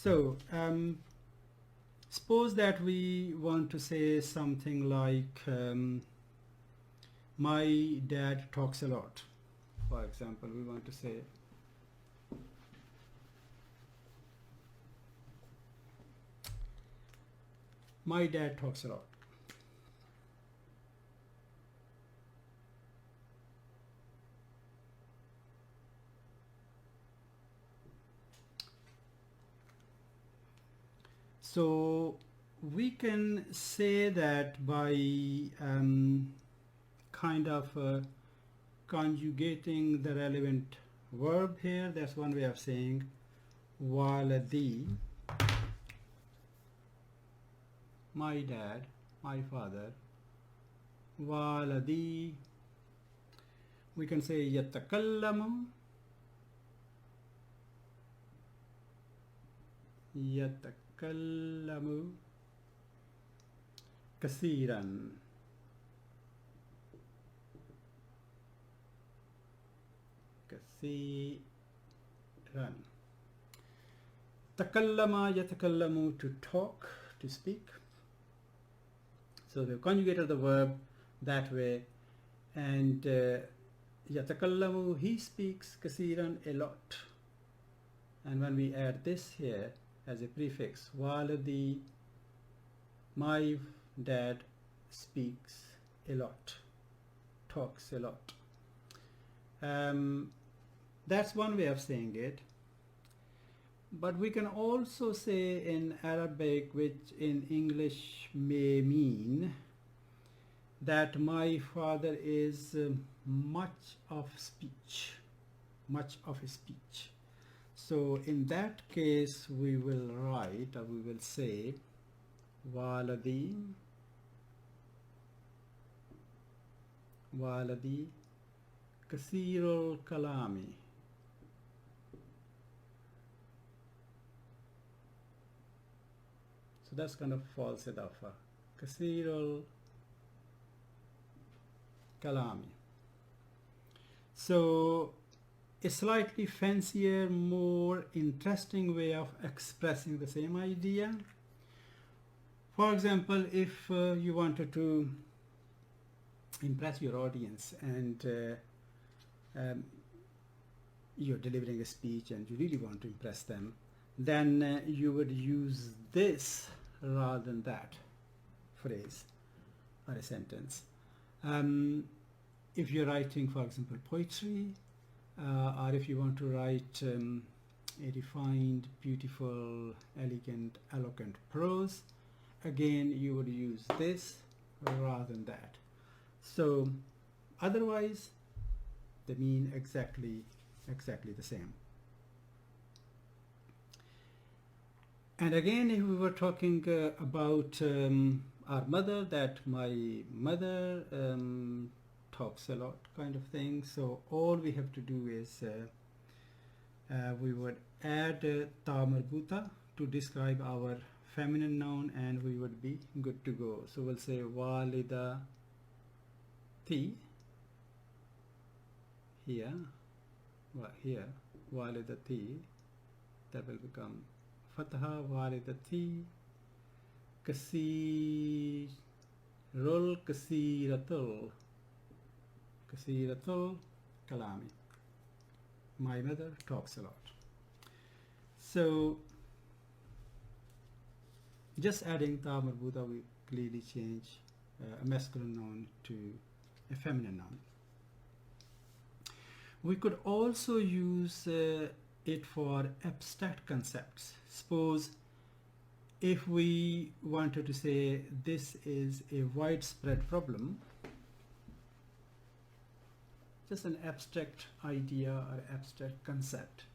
So suppose that we want to say something like my dad talks a lot. For example, we want to say my dad talks a lot. So we can say that by kind of conjugating the relevant verb here. That's one way of saying waladi, my dad, my father. Waladi, we can say yatakallamu, yatakallamu kasiran. Kasiran. Takallama, yatakallamu, to talk, to speak. So we've conjugated the verb that way, and yatakallamu, he speaks, kasiran, a lot. And when we add this here as a prefix, waladi, my dad speaks a lot, talks a lot. That's one way of saying it. But we can also say in Arabic, which in English may mean that my father is much of speech, much of a speech. So in that case, we will write, or we will say, waladi, waladi kasirul kalami. So that's kind of false idafa. Kasirul kalami. So a slightly fancier, more interesting way of expressing the same idea. For example, if you wanted to impress your audience and you're delivering a speech and you really want to impress them, then you would use this rather than that phrase or a sentence. If you're writing, for example, poetry, or if you want to write a refined, beautiful, elegant, eloquent prose, again you would use this rather than that. So otherwise they mean exactly the same. And again, if we were talking about our mother, that my mother talks a lot kind of thing, so all we have to do is we would add ta marbuta to describe our feminine noun, and we would be good to go. So we'll say walida ti here, walidati, that will become fatha, walidati, kasirul, kasiratul kalami. My mother talks a lot. So just adding ta marbuta will clearly change a masculine noun to a feminine noun. We could also use it for abstract concepts. Suppose if we wanted to say this is a widespread problem, just an abstract idea or abstract concept.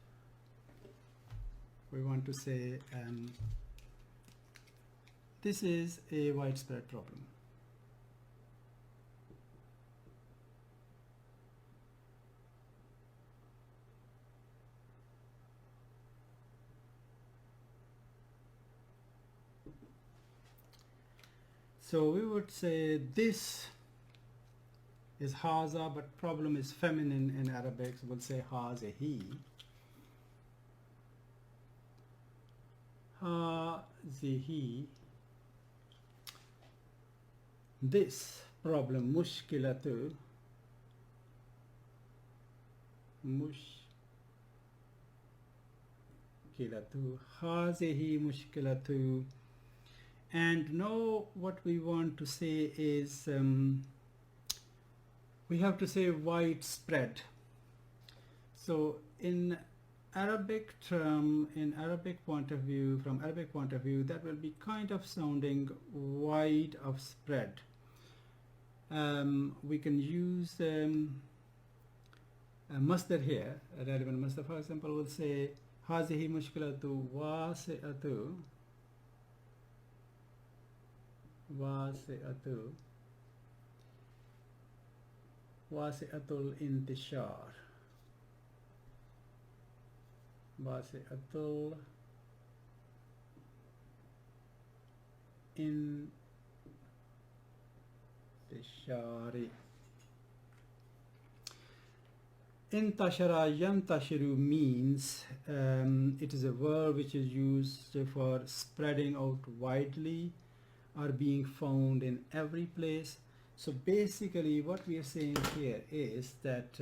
We want to say this is a widespread problem. So we would say this is haza, but problem is feminine in Arabic, so we'll say haza, he. هذه this problem مشكلة هذه مشكلة. And now what we want to say is we have to say widespread. So in Arabic term, in Arabic point of view, from Arabic point of view, that will be kind of sounding wide of spread. We can use a masdar here, a relevant masdar. For example, we'll say هذه مشكلة واسعة واسعة الانتشار واسعة الانتشار. Intashara yantashiru means it is a verb which is used for spreading out widely or being found in every place. So basically what we are saying here is that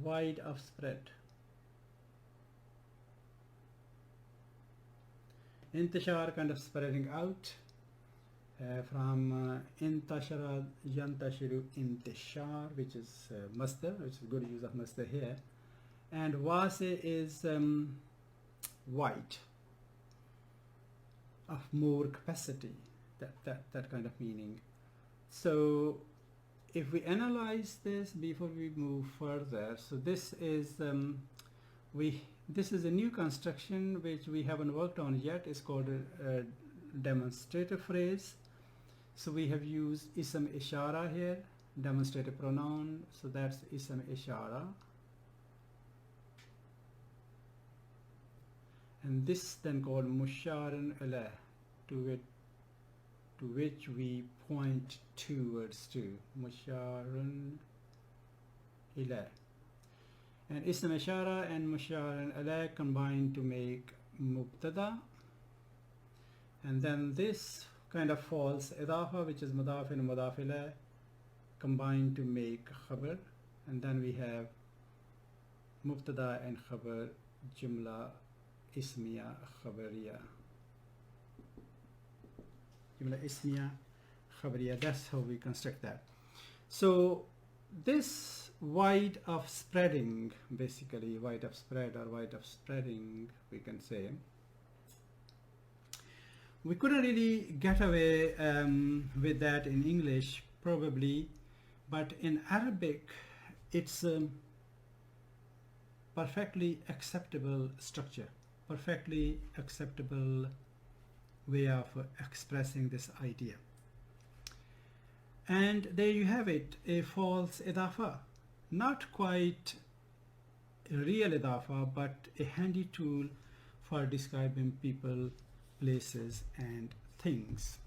wide of spread. Intashar, kind of spreading out. From intashara yantashiru intishar, which is masdar, which is good use of masdar here. And wasi is wide, of more capacity, that kind of meaning. So if we analyze this before we move further, so this is this is a new construction which we haven't worked on yet. It's called a demonstrative phrase. So we have used ism ishara here, demonstrative pronoun, so that's ism ishara. And this then called musharan alayh, to which we point towards to, musharan ilayh. And ism ishara and musharan alayh combine to make mubtada. And then this kind of false idafa, which is mudaf and mudaf ilayh, combined to make khabar. And then we have mubtada and khabar, jumla ismiya khabariya. Jumla ismiya khabariya, that's how we construct that. So this wide of spreading, basically wide of spread or wide of spreading, we can say, we couldn't really get away with that in English probably, but in Arabic it's a perfectly acceptable structure, perfectly acceptable way of expressing this idea. And there you have it, a false idafa, not quite a real idafa, but a handy tool for describing people, places and things.